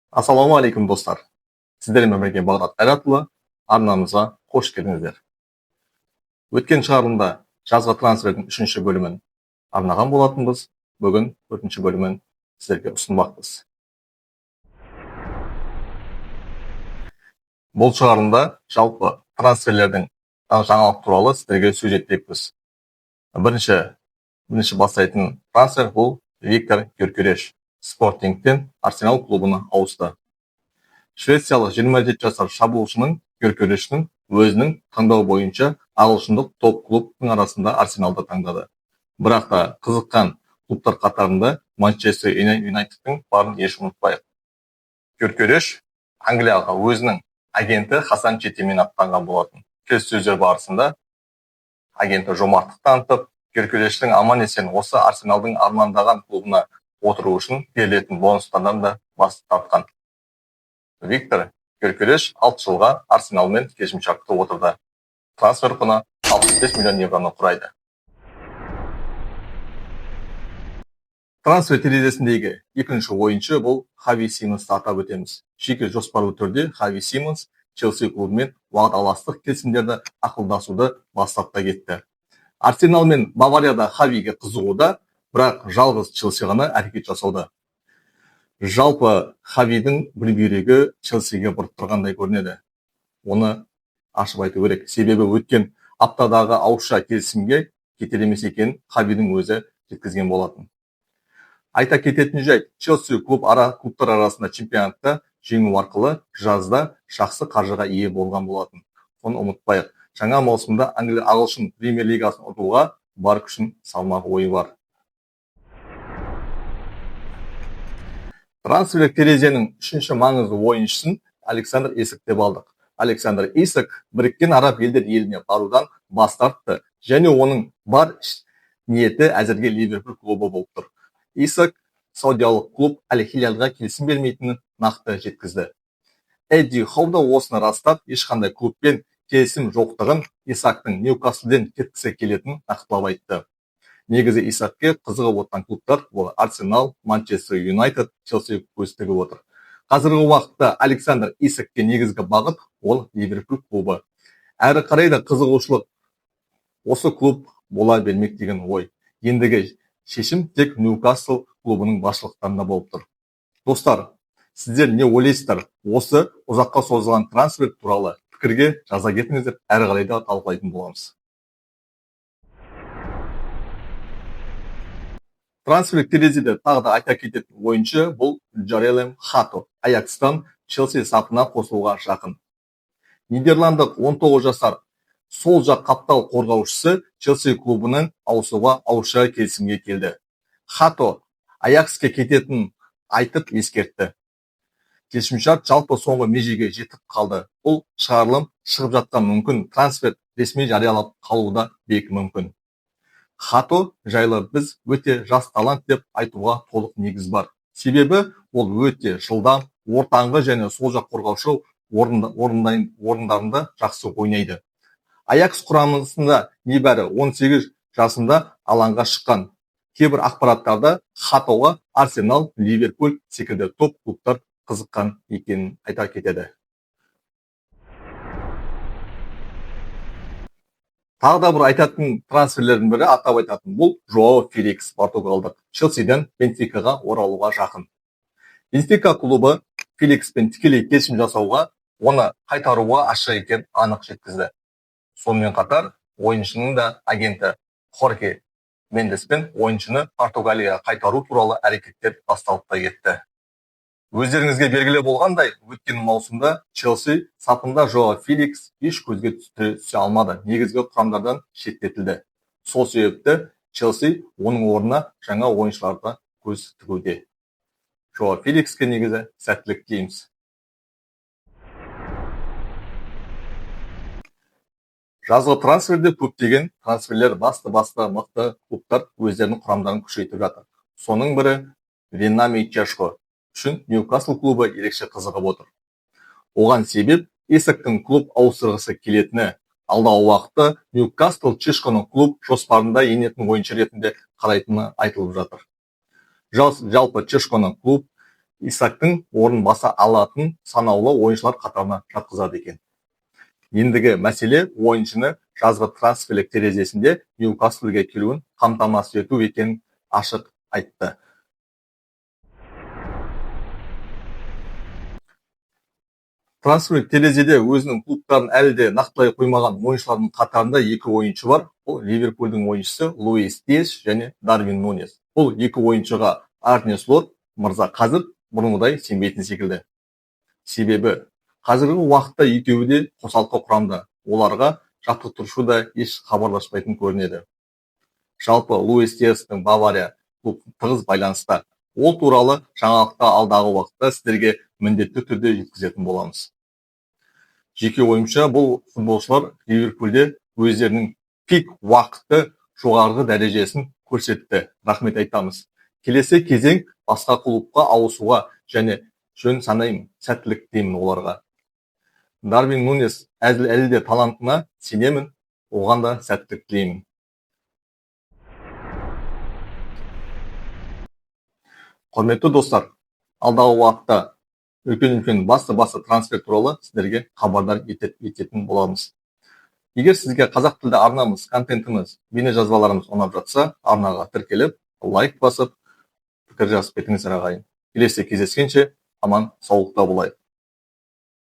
Ассалаумағалейкум достар. Сіздермен бірге Бағдат Қайратұлы арнамызға қош келдіңіздер. Өткен шығарылымда жазғы трансфердің 3-ші бөлімін арнаған болатынбыз. Бүгін 4-ші бөлімін сіздерге ұсынбақпыз. Бұл шығарылымда жалпы трансферлердің жаңалық туралы сіздерге сөз етпекпіз. Бірінші бастайтын трансфер бұл Виктор Гьокереш Спортингтен Арсенал клубына ауысты. Швециялық 27 жасар шабуылшының Гьокерештің өзінің таңдау бойынша ағылшындық топ клубтың арасында Арсеналды таңдады. Бірақ та қызыққан клубтар қатарында Манчестер Юнайтедтің барын еш ұмытпайық. Гьокереш Англияға өзінің агенті Хасан Четимен аттанған болатын. Келіссөздер барысында агенті жомарттық танытып, Гьокерештің аман-есен осы Арсеналдың армандаған клубына отыру үшін берілетін бонустардан да бас тартқан. Виктор Гьокереш 6 жылға Арсеналмен келісімшартқа отырды. Трансфер құны 65 миллион евроны құрайды. Трансфер терезесіндегі екінші ойыншы бұл Хави Симонсты атап өтеміз. Жеке жоспарлы түрде Хави Симонс Челси клубымен уағдаластық келісімдерді ақылдасуды бастап та кетті. Арсенал мен Баварияда Хавиге қызығуда, бірақ жалғыз Челси ғана әрекет жасауда. Жалпы Хавидің бір бүйрегі Челсиге бұрып тұрғандай көрінеді. Оны ашып айту керек. Себебі өткен аптадағы ауызша келісімге кетер емес екенін Хавидің өзі жеткізген болатын. Айта кететін жайт, Челси клубтар арасында чемпионатта жеңу арқылы жазда жақсы қаржыға ие болған болатын. Оны ұмытпайық. Жаңа маусымда ағылшын премьер лигасын ұтуға бар күшін салмақ ойы бар. Трансферлік терезенің 3-ші маңызды ойыншысын Александр Исак деп алдық. Александр Исак біріккен араб елдер еліне барудан бас тартты, және оның бар ниеті әзірге Ливерпуль клубы болып тұр. Исак саудиялық клуб Аль-Хилалға келісім бермейтінін нақты жеткізді. Эдди Хоу да осыны растап, ешқандай клубпен келісім жоқтығын, Исактың Ньюкаслден кеткісі келетінін нақтылап айтты. Негізі Исакке қызығып отырған клубтар ол Арсенал, Манчестер Юнайтед, Челси көз тігіп отыр. Қазіргі уақытта Александр Исакке негізгі бағыт ол Ливерпуль клубы. Әрі қарай да қызығушылық осы клуб бола бермек деген ой. Ендігі шешім тек Ньюкасл клубының басшылықтарында болып тұр. Достар, сіздер не ойлайсыздар? Осы ұзаққа созылған трансфер туралы пікірге жаза кетіңіздер, әрі қарай да талқылайтын боламыз. Трансферлік терезеде тағы да айта кететін ойыншы бұл Джарелем Хато. Аякстан Челси сапына қосылуға жақын. Нидерландық 19 жасар сол жақ қаптал қорғаушысы Челси клубының ауысуға ауызша келісімге келді. Хато Аякске кететінін айтып ескертті. Келісімшарт жалпы соңғы межеге жетіп қалды. Бұл шығарылым шығып жатқан мүмкін трансфер ресми жариялап қалуы бек мүмкін. Хато жайлы біз өте жас талант деп айтуға толық негіз бар. Себебі ол өте жылдам, ортаңғы және сол жақ қорғаушы орындарында жақсы ойнайды. Аякс құрамасында небәрі 18 жасында алаңға шыққан. Кейбір ақпараттарда Хатоға Арсенал, Ливерпуль секілді топ клубтар қызыққан екенін айта кетеді. Тағы да бір айтатын трансферлердің бірі атап айтатын бұл Жоао Феликс, португалдық. Челсиден Бенфикаға оралуға жақын. Бенфика клубы Феликспен тікелей келісім жасауға, оны қайтаруға ашық екенін анық жеткізді. Сонымен қатар ойыншының да агенті Хорхе Мендеспен ойыншыны Португалияға қайтару туралы әрекеттер басталып та кетті. Өздеріңізге белгілі болғандай, өткен маусымда Челси сапында Жоао Феликс еш көзге түсе алмады. Негізгі құрамдардан шеттетілді. Сол себепті Челси оның орнына жаңа ойыншыларға көз тігуде. Жоао Феликске негізі сәттілік тілейміз. Жазғы трансферде көптеген трансферлер басты мықты клубтар өздерінің құрамдарын күшейтіп жатыр. Соның бірі Венами Чешко үшін Ньюкасл клубы ерекше қызығып отыр. Оған себеп Исактың клуб ауыстырғысы келетіні. Алдағы уақытта Ньюкасл Чешконың клуб жоспарында енетін ойыншы ретінде қарайтыны айтылып жатыр. Жалпы Чешконың клуб Исактың орнын баса алатын санаулы ойыншылар қатарына жатқызады екен. Ендігі мәселе ойыншыны жазғы трансферлік терезесінде Ньюкаслге келуін қамтамасыз ету екенін ашық айтты. Трансферлік терезеде өзінің клубтарын әлі де нақтылай қоймаған ойыншылардың қатарында екі ойыншы бар. Бұл Ливерпульдің ойыншысы Луис Диас және Дарвин Нунес. Бұл екі ойыншыға Арне Слот мырза қазір бұрынғыдай сенбейтін секілді. Себебі қазіргі уақытта екеуі де қосалқы құрамда. Оларға жаттықтырушы да еш хабарласпайтын көрінеді. Жалпы Луис Диастың Бавария клуб тығыз байланыста. Ол туралы жаңалықта алдағы уақытта сіздерге міндетті түрде жеткізетін боламыз. Жеке ойымша бұл футболшылар Ливерпульде өздерінің пик уақыты жоғарғы дәрежесін көрсетті. Рахмет айтамыз. Келесі кезең басқа клубқа ауысуға және жөн санаймын, сәттілік деймін оларға. Дарвин Нунес әлі де талантына сенемін, оған да сәттілік тілеймін. Құрметті достар, алдағы уақытта үлкен басты трансфер туралы сіздерге хабардар ететін боламыз. Егер сізге қазақ тілді арнамыз, контентіміз, бейне жазбаларымыз ұнап жатса, арнаға тіркеліп, лайк басып, пікір жазып кетіңіздер ағайын. Келесі кездескенше аман саулықта болайық.